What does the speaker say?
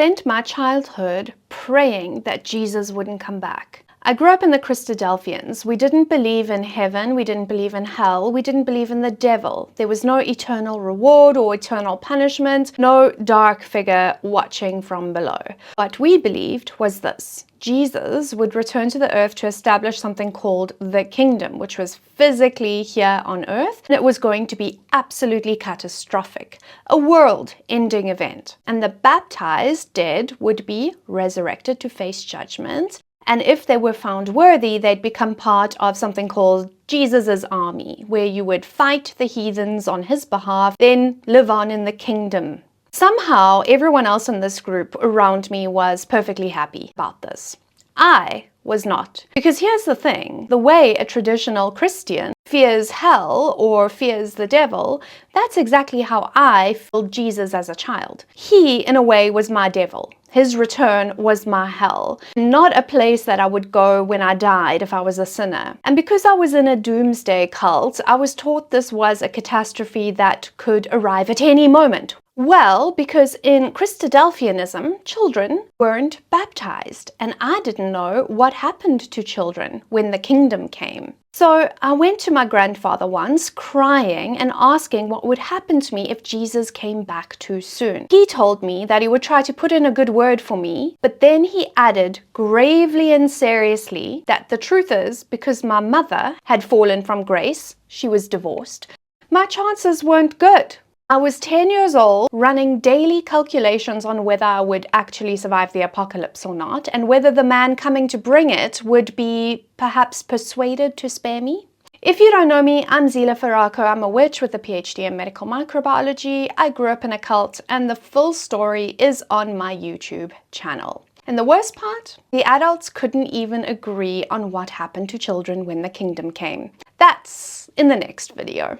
spent my childhood praying that Jesus wouldn't come back. I grew up in the Christadelphians. We didn't believe in heaven, we didn't believe in hell, we didn't believe in the devil. There was no eternal reward or eternal punishment, no dark figure watching from below. What we believed was this: Jesus would return to the earth to establish something called the kingdom, which was physically here on earth, and it was going to be absolutely catastrophic, a world-ending event. And the baptized dead would be resurrected to face judgment. And if they were found worthy, they'd become part of something called Jesus's army, where you would fight the heathens on his behalf, then live on in the kingdom. Somehow, everyone else in this group around me was perfectly happy about this. I was not. Because here's the thing, the way a traditional Christian fears hell or fears the devil, that's exactly how I felt Jesus as a child. He, in a way, was my devil. His return was my hell, not a place that I would go when I died if I was a sinner. And because I was in a doomsday cult, I was taught this was a catastrophe that could arrive at any moment. Well, because in Christadelphianism, children weren't baptized, and I didn't know what happened to children when the kingdom came. So I went to my grandfather once, crying and asking what would happen to me if Jesus came back too soon. He told me that he would try to put in a good word for me, but then he added gravely and seriously that the truth is, because my mother had fallen from grace, she was divorced, my chances weren't good. I was 10 years old, running daily calculations on whether I would actually survive the apocalypse or not, and whether the man coming to bring it would be perhaps persuaded to spare me. If you don't know me, I'm Zela Feraco. I'm a witch with a PhD in medical microbiology. I grew up in a cult, and the full story is on my YouTube channel. And the worst part? The adults couldn't even agree on what happened to children when the kingdom came. That's in the next video.